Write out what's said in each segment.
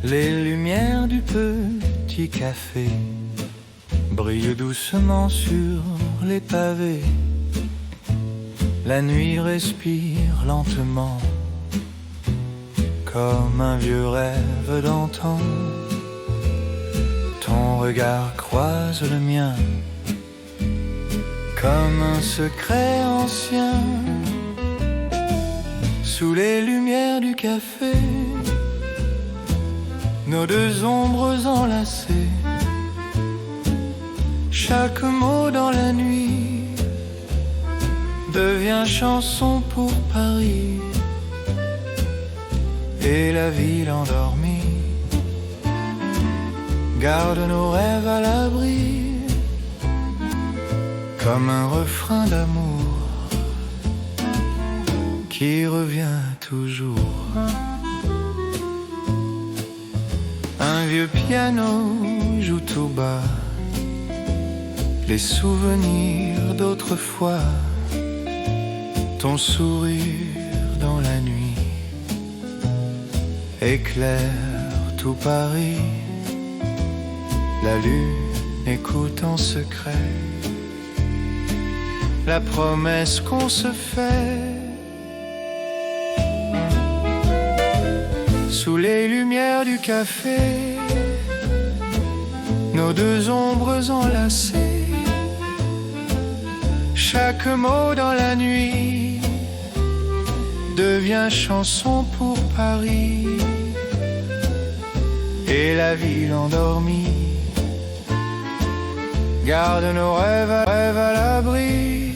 Les lumières du petit café brillent doucement sur les pavés. La nuit respire lentement, comme un vieux rêve d'antan. Ton regard croise le mien, comme un secret ancien. Sous les lumières du café, nos deux ombres enlacées, chaque mot dans la nuit devient chanson pour Paris et la ville endormie garde nos rêves à l'abri, comme un refrain d'amour qui revient toujours. Un vieux piano joue tout bas les souvenirs d'autrefois. Ton sourire dans la nuit éclaire tout Paris. La lune écoute en secret la promesse qu'on se fait. Sous les lumières du café, nos deux ombres enlacées, chaque mot dans la nuit devient chanson pour Paris et la ville endormie garde nos rêves à l'abri,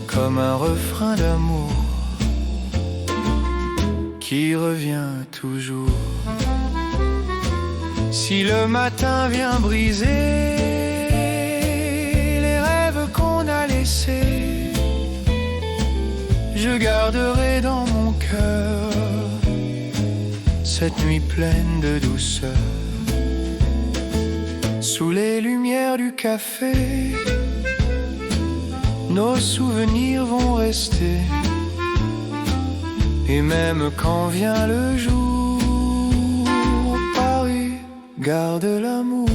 comme un refrain d'amour qui revient toujours. Si le matin vient briser les rêves qu'on a laissés, je garderai dans mon cœur cette nuit pleine de douceur. Sous les lumières du café, nos souvenirs vont rester. Et même quand vient le jour, Paris garde l'amour.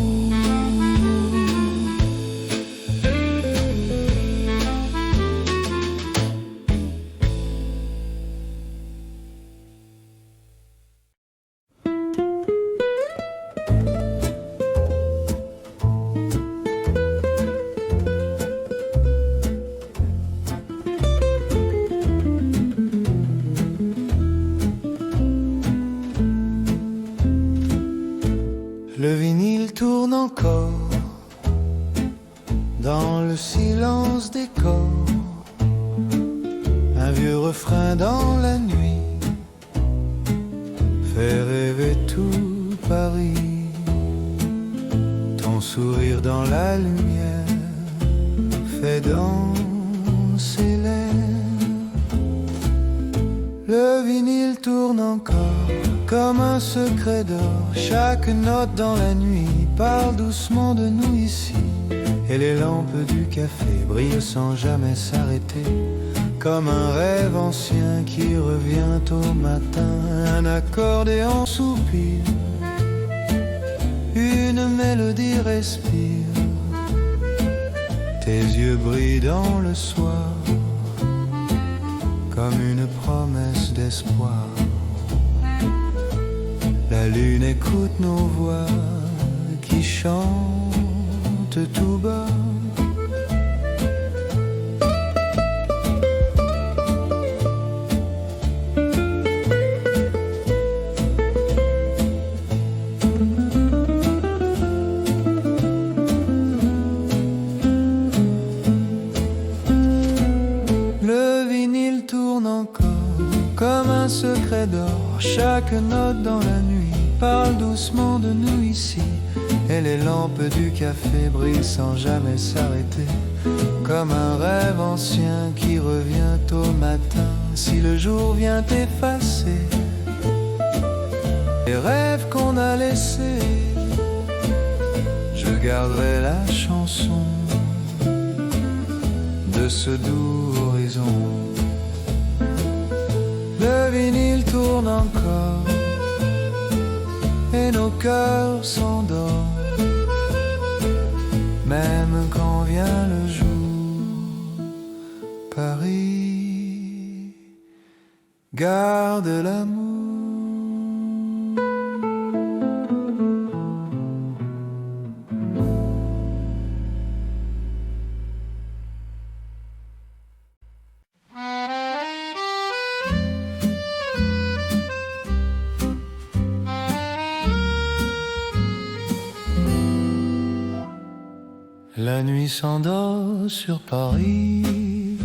Le vinyle tourne encore dans le silence des corps, un vieux refrain dans la nuit fait rêver tout Paris. Ton sourire dans la lumière fait danser l'air. Le vinyle tourne encore comme un secret d'or. Chaque note dans la nuit parle doucement de nous ici. Et les lampes du café brillent sans jamais s'arrêter, comme un rêve ancien qui revient au matin. Un accordéon soupire, une mélodie respire. Tes yeux brillent dans le soir, comme une promesse d'espoir. La lune écoute nos voix qui chantent tout bas. Le vinyle tourne encore comme un secret d'or. Chaque note dans la nuit parle doucement de nous ici. Et les lampes du café brillent sans jamais s'arrêter, comme un rêve ancien qui revient au matin. Si le jour vient effacer les rêves qu'on a laissés, je garderai la chanson de ce doux horizon. Le vinyle tourne encore et nos cœurs s'endorment, même quand vient le jour. Paris, garde l'amour. La nuit s'endort sur Paris,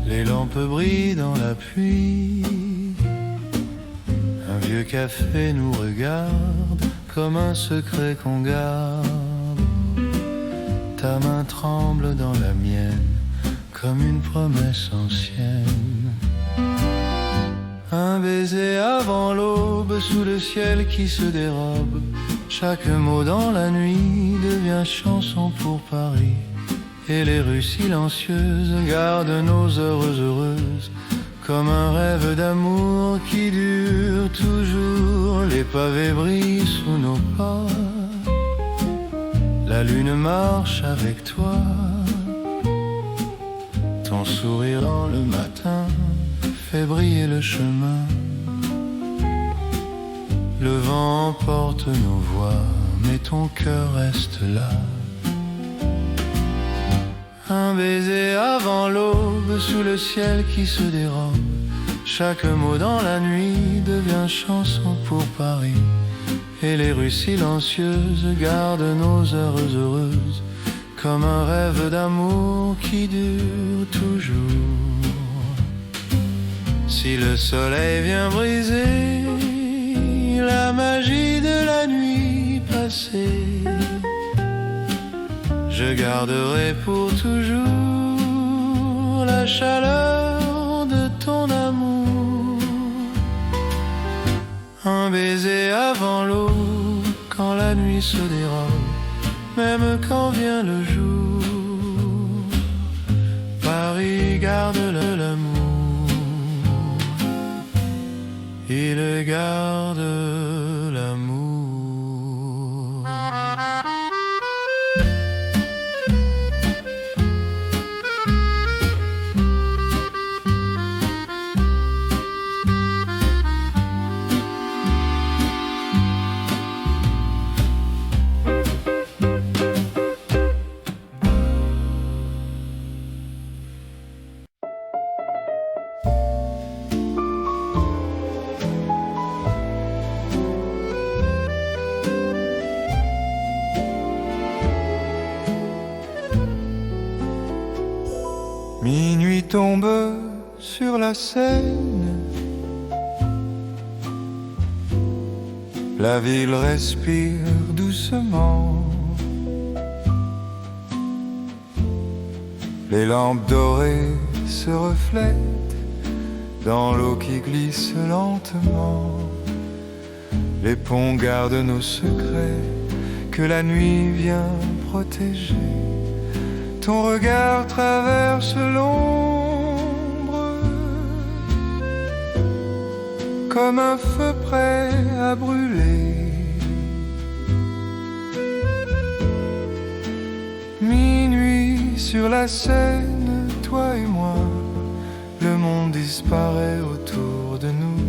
les lampes brillent dans la pluie. Un vieux café nous regarde comme un secret qu'on garde. Ta main tremble dans la mienne comme une promesse ancienne. Un baiser avant l'aube sous le ciel qui se dérobe. Chaque mot dans la nuit devient chanson pour Paris. Et les rues silencieuses gardent nos heures heureuses comme un rêve d'amour qui dure toujours. Les pavés brillent sous nos pas, la lune marche avec toi. Ton sourire dans le matin fait briller le chemin. Le vent emporte nos voix, mais ton cœur reste là. Un baiser avant l'aube sous le ciel qui se dérobe. Chaque mot dans la nuit devient chanson pour Paris. Et les rues silencieuses gardent nos heures heureuses comme un rêve d'amour qui dure toujours. Si le soleil vient briser la magie de la nuit passée, je garderai pour toujours la chaleur de ton amour. Un baiser avant l'aube quand la nuit se dérobe, même quand vient le jour. Paris garde l'amour, il garde l'amour. Minuit tombe sur la Seine, la ville respire doucement. Les lampes dorées se reflètent dans l'eau qui glisse lentement. Les ponts gardent nos secrets que la nuit vient protéger. Ton regard traverse l'ombre comme un feu prêt à brûler. Minuit sur la Seine, toi et moi, le monde disparaît autour de nous.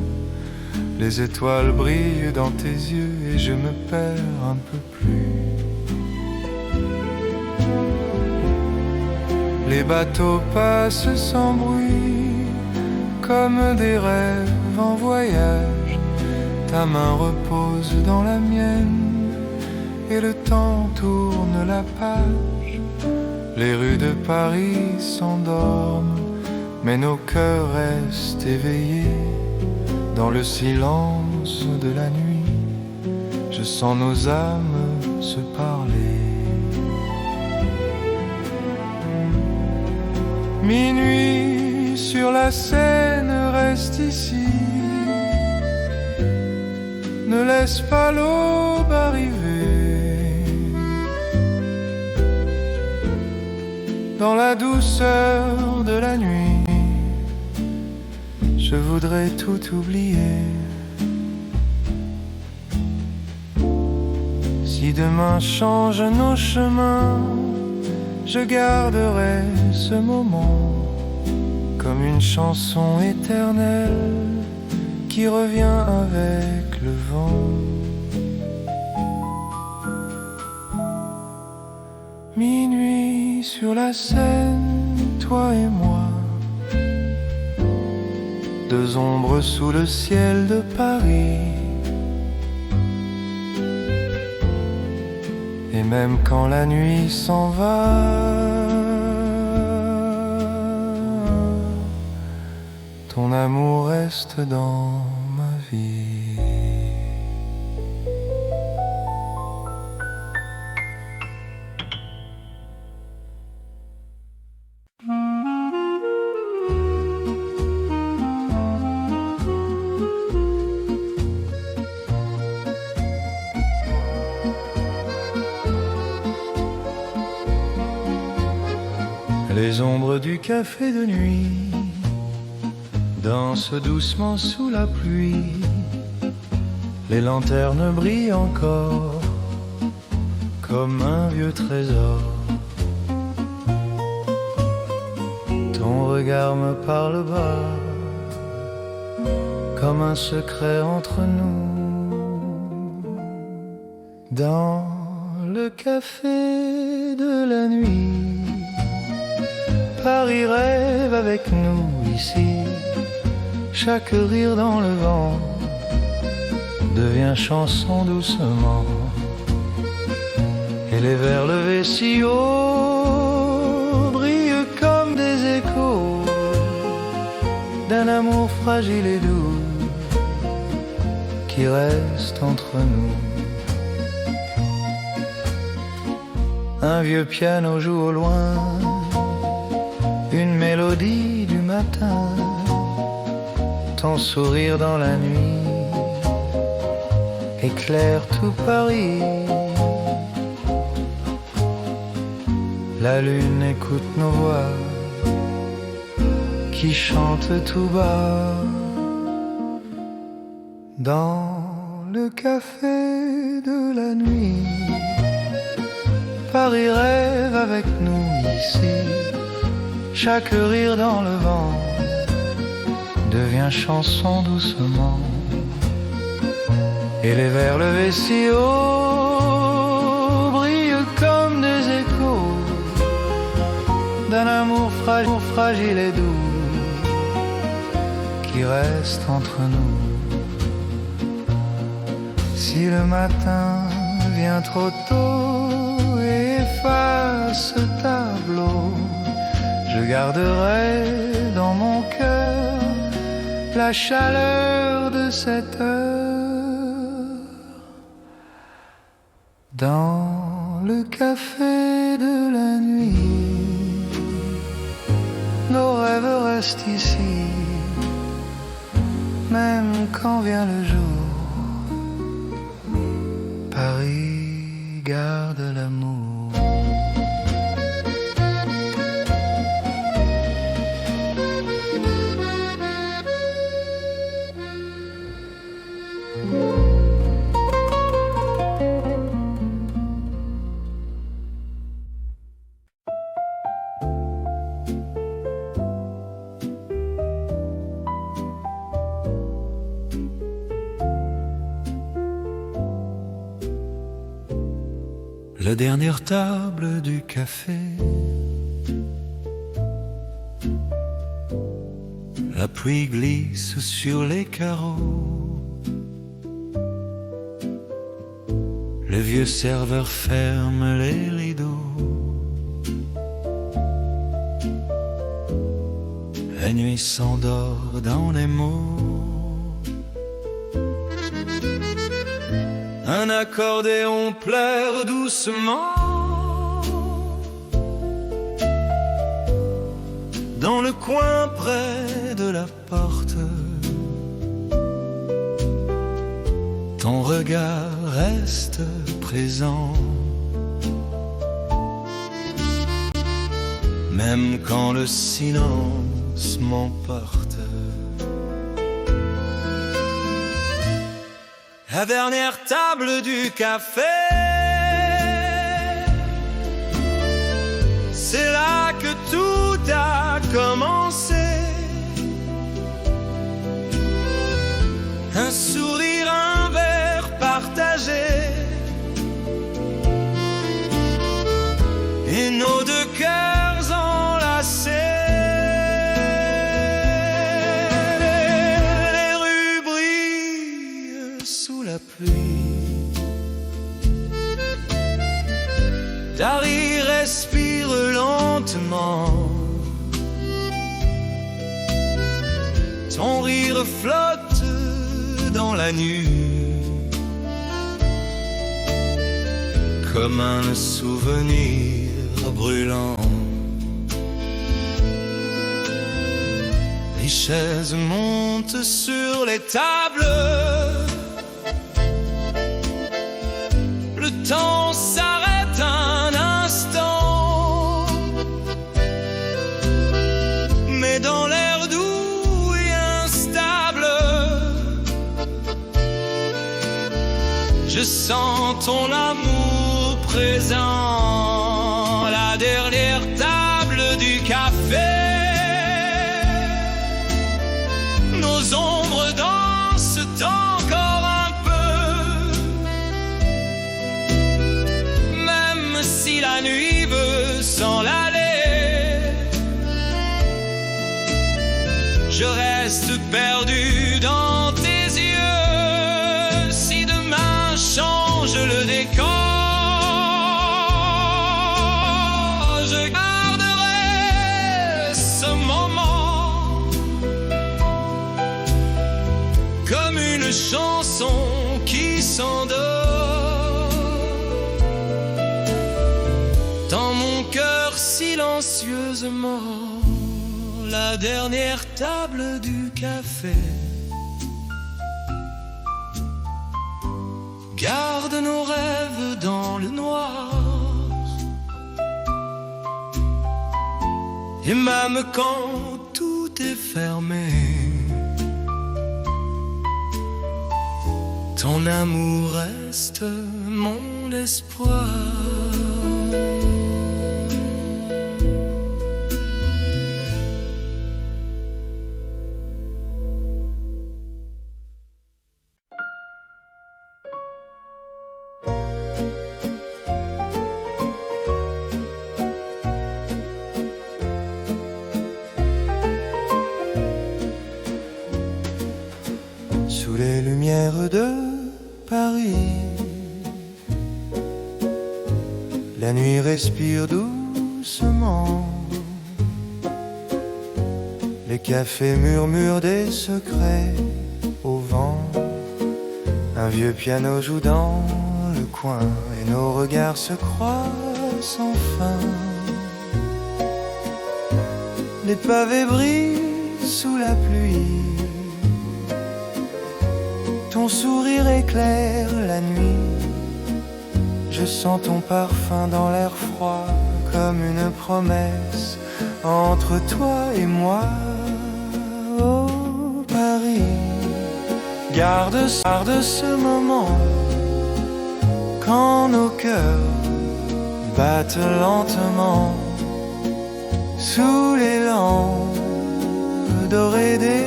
Les étoiles brillent dans tes yeux et je me perds un peu plus. Les bateaux passent sans bruit, comme des rêves en voyage. Ta main repose dans la mienne, et le temps tourne la page. Les rues de Paris s'endorment, mais nos cœurs restent éveillés. Dans le silence de la nuit, je sens nos âmes se parler. Minuit sur la Seine, reste ici. Ne laisse pas l'aube arriver. dans la douceur de la nuit. Je voudrais tout oublier. Si demain change nos chemins, je garderai ce moment comme une chanson éternelle qui revient avec le vent. Minuit sur la Seine, toi et moi, deux ombres sous le ciel de Paris. Et même quand la nuit s'en va, ton amour reste dans ma vie. Les ombres du café de nuit dansent doucement sous la pluie. Les lanternes brillent encore comme un vieux trésor. Ton regard me parle bas comme un secret entre nous. Dans le café de la nuit, Paris rêve avec nous ici. Chaque rire dans le vent devient chanson doucement. Et les verres levés si haut brillent comme des échos d'un amour fragile et doux qui reste entre nous. Un vieux piano joue au loin une mélodie du matin, ton sourire dans la nuit éclaire tout Paris. La lune écoute nos voix qui chantent tout bas. Dans le café de la nuit, Paris rêve avec nous ici. Chaque rire dans le vent devient chanson doucement. Et les verres levés si haut brillent comme des échos d'un amour fragile et doux qui reste entre nous. Si le matin vient trop tôt et efface ce tableau, je garderai dans mon cœur la chaleur de cette heure. Dans le café de la nuit, nos rêves restent ici, même quand vient le jour. Paris garde l'amour. La dernière table du café, la pluie glisse sur les carreaux. Le vieux serveur ferme les rideaux. La nuit s'endort dans les mots. Un accordéon pleure doucement dans le coin près de la porte. Ton regard reste présent. même quand le silence m'emporte. La dernière table du café, c'est là que tout a commencé. Un sourire, un verre partagé, et nos deux cœurs enlacés. Les rues brillent sous la pluie. Dari respire lentement. Ton rire flotte dans la nuit, comme un souvenir brûlant. Les chaises montent sur les tables, le temps s'arrête un instant, mais dans l'air doux et instable, je sens ton amour présent. La dernière table du café, nos ombres dansent encore un peu, même si la nuit veut s'en aller. Je reste perdu dans tes yeux. Si demain change le décor, je garderai ce moment comme une chanson qui s'endort dans mon cœur silencieusement. La dernière table du café garde nos rêves dans le noir, et même quand tout est fermé, ton amour reste mon espoir. Sous les lumières de Paris, la nuit respire doucement. Les cafés murmurent des secrets au vent. Un vieux piano joue dans le coin et nos regards se croisent sans fin. Les pavés brillent sous la pluie. Ton sourire éclaire la nuit. Je sens ton parfum dans l'air froid, comme une promesse entre toi et moi. Oh Paris, garde ce moment quand nos cœurs battent lentement sous les lampes dorées des rues.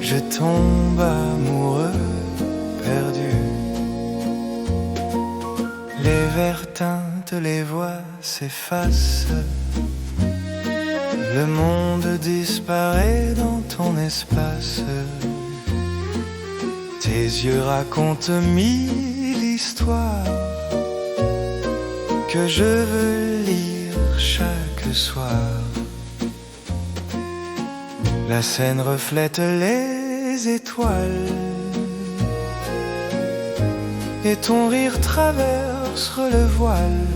Je tombe amoureux, perdu. Les verres teintent, les voix s'effacent. Le monde disparaît dans ton espace. Tes yeux racontent mille histoires que je veux lire chaque soir. La scène reflète les étoiles et ton rire traverse le voile.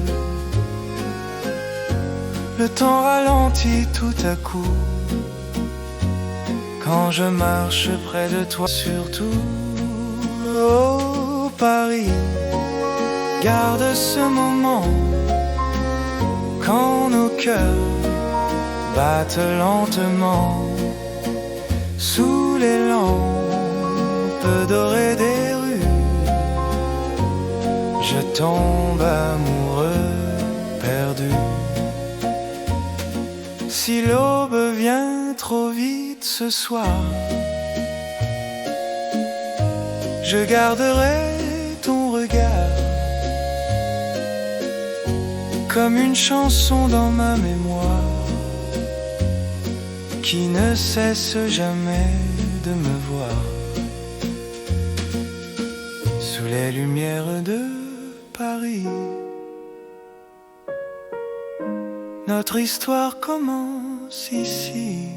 Le temps ralentit tout à coup quand je marche près de toi. Surtout, oh Paris, garde ce moment quand nos cœurs battent lentement sous les lampes dorées des rues. Je tombe amoureux, perdu. Si l'aube vient trop vite ce soir, je garderai ton regard comme une chanson dans ma mémoire qui ne cesse jamais de me voir sous les lumières de Paris. Notre histoire commence ici.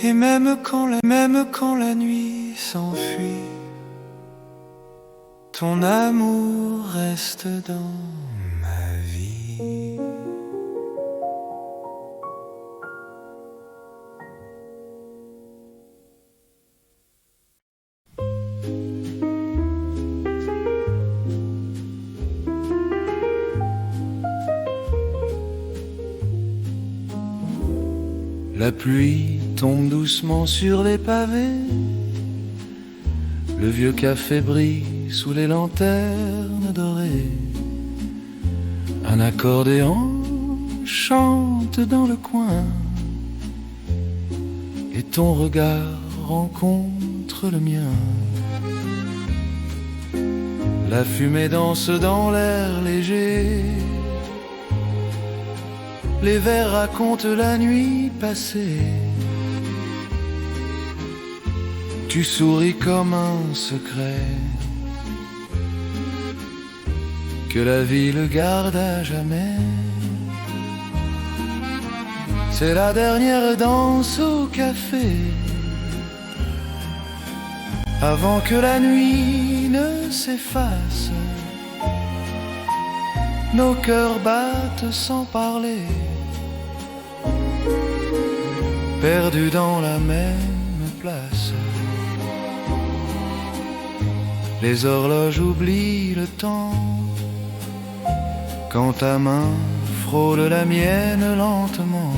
Et même quand la nuit s'enfuit, ton amour reste dans ma vie. La pluie tombe doucement sur les pavés. Le vieux café brille sous les lanternes dorées. Un accordéon chante dans le coin. Et ton regard rencontre le mien. La fumée danse dans l'air léger. Les vers racontent la nuit passée. Tu souris comme un secret que la ville garde à jamais. C'est la dernière danse au café avant que la nuit ne s'efface. Nos cœurs battent sans parler, perdus dans la même place. Les horloges oublient le temps quand ta main frôle la mienne lentement.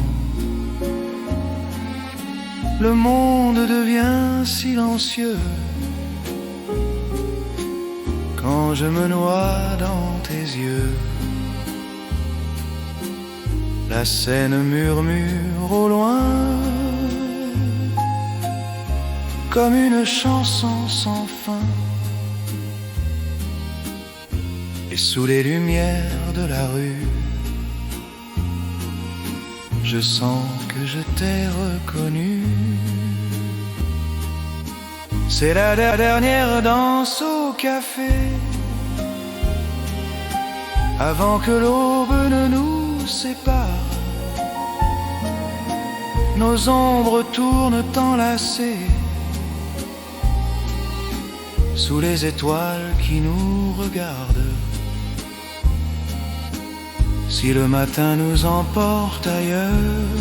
Le monde devient silencieux quand je me noie dans tes yeux. La Seine murmure au loin comme une chanson sans fin. Et sous les lumières de la rue, je sens que je t'ai reconnu. C'est la dernière danse au café avant que l'aube ne nous sépare. Nos ombres tournent enlacées sous les étoiles qui nous regardent. Si le matin nous emporte ailleurs,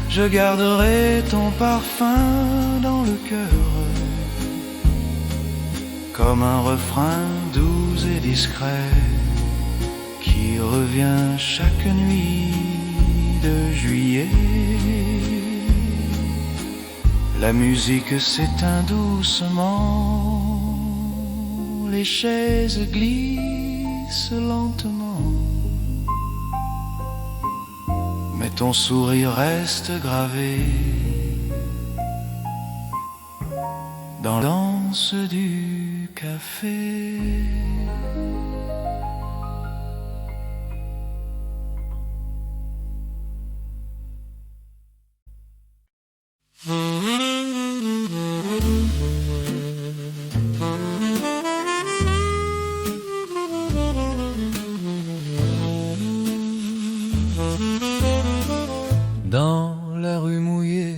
je garderai ton parfum dans le cœur, comme un refrain doux et discret qui revient chaque nuit de juillet. La musique s'éteint doucement, les chaises glissent lentement, mais ton sourire reste gravé dans la danse du café. Dans la rue mouillée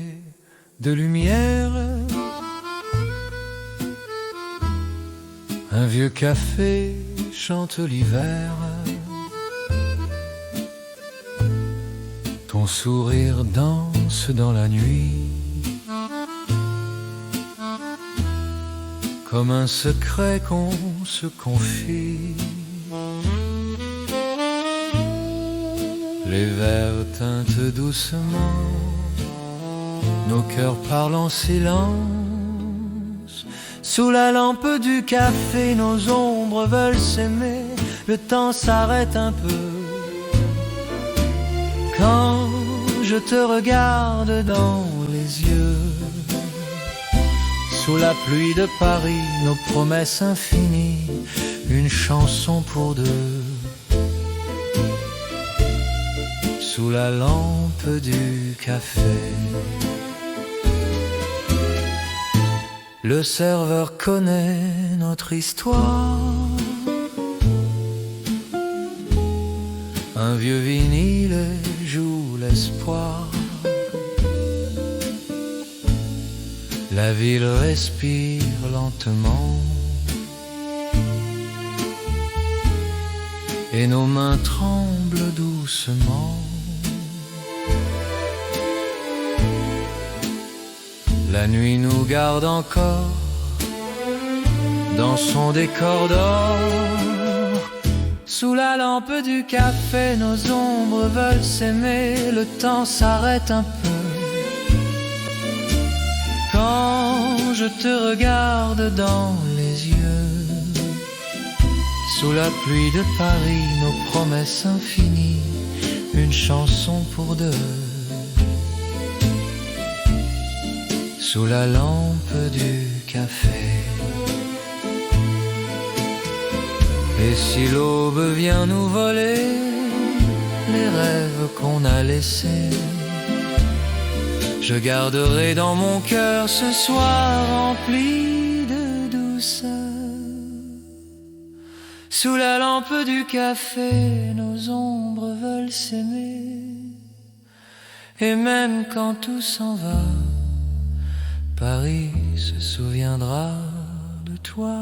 de lumière, un vieux café chante l'hiver. Ton sourire danse dans la nuit, comme un secret qu'on se confie. Les vers teintent doucement, nos cœurs parlent en silence. Sous la lampe du café, nos ombres veulent s'aimer. Le temps s'arrête un peu quand je te regarde dans les yeux. Sous la pluie de Paris, nos promesses infinies, une chanson pour deux. Sous la lampe du café, le serveur connaît notre histoire. Un vieux vinyle joue l'espoir. La ville respire lentement et nos mains tremblent doucement. La nuit nous garde encore dans son décor d'or. Sous la lampe du café, nos ombres veulent s'aimer. Le temps s'arrête un peu quand je te regarde dans les yeux. Sous la pluie de Paris, nos promesses infinies, une chanson pour deux. Sous la lampe du café. Et si l'aube vient nous voler les rêves qu'on a laissés, je garderai dans mon cœur ce soir rempli de douceur. Sous la lampe du café, nos ombres veulent s'aimer. Et même quand tout s'en va, Paris se souviendra de toi.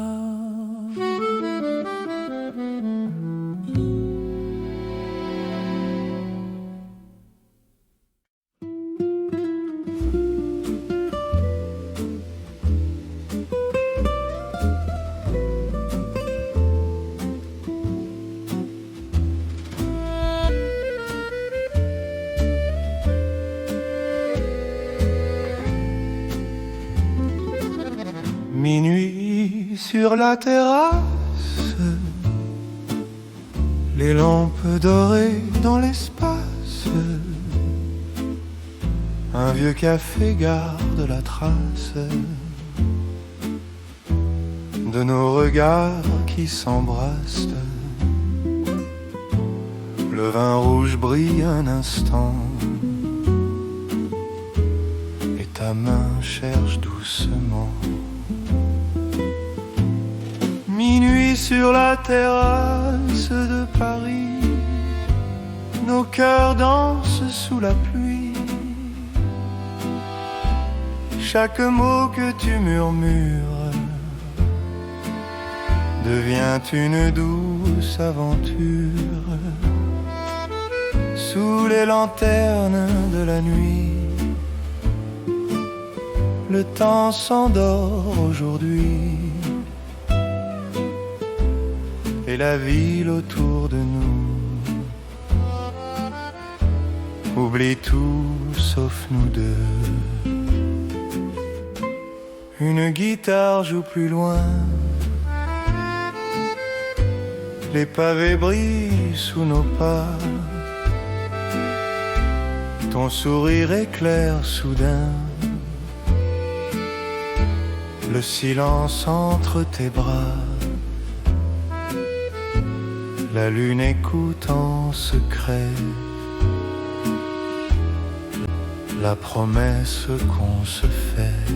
Minuit sur la terrasse, les lampes dorées dans l'espace. Un vieux café garde la trace de nos regards qui s'embrassent. Le vin rouge brille un instant et ta main cherche doucement. Minuit sur la terrasse de Paris, nos cœurs dansent sous la pluie. Chaque mot que tu murmures devient une douce aventure. Sous les lanternes de la nuit, le temps s'endort aujourd'hui. Et la ville autour de nous oublie tout sauf nous deux. Une guitare joue plus loin, les pavés brillent sous nos pas. Ton sourire éclaire soudain le silence entre tes bras. La lune écoute en secret la promesse qu'on se fait.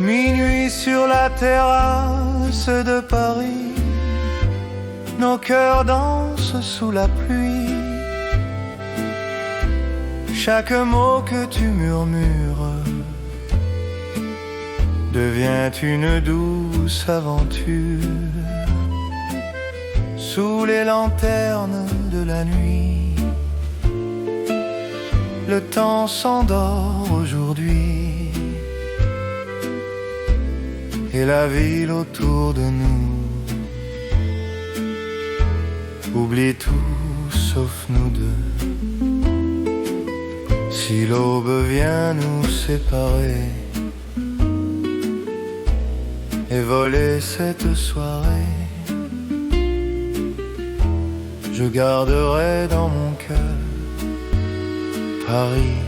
Minuit sur la terrasse de Paris, nos cœurs dansent sous la pluie. Chaque mot que tu murmures devient une douce aventure. Sous les lanternes de la nuit, le temps s'endort aujourd'hui. Et la ville autour de nous oublie tout sauf nous deux. Si l'aube vient nous séparer et voler cette soirée, je garderai dans mon cœur Paris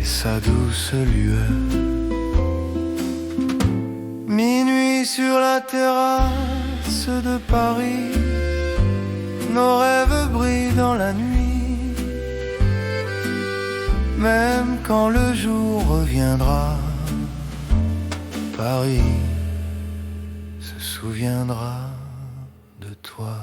et sa douce lueur. Minuit sur la terrasse de Paris, nos rêves brillent dans la nuit. Même quand le jour reviendra, Paris se souviendra de toi.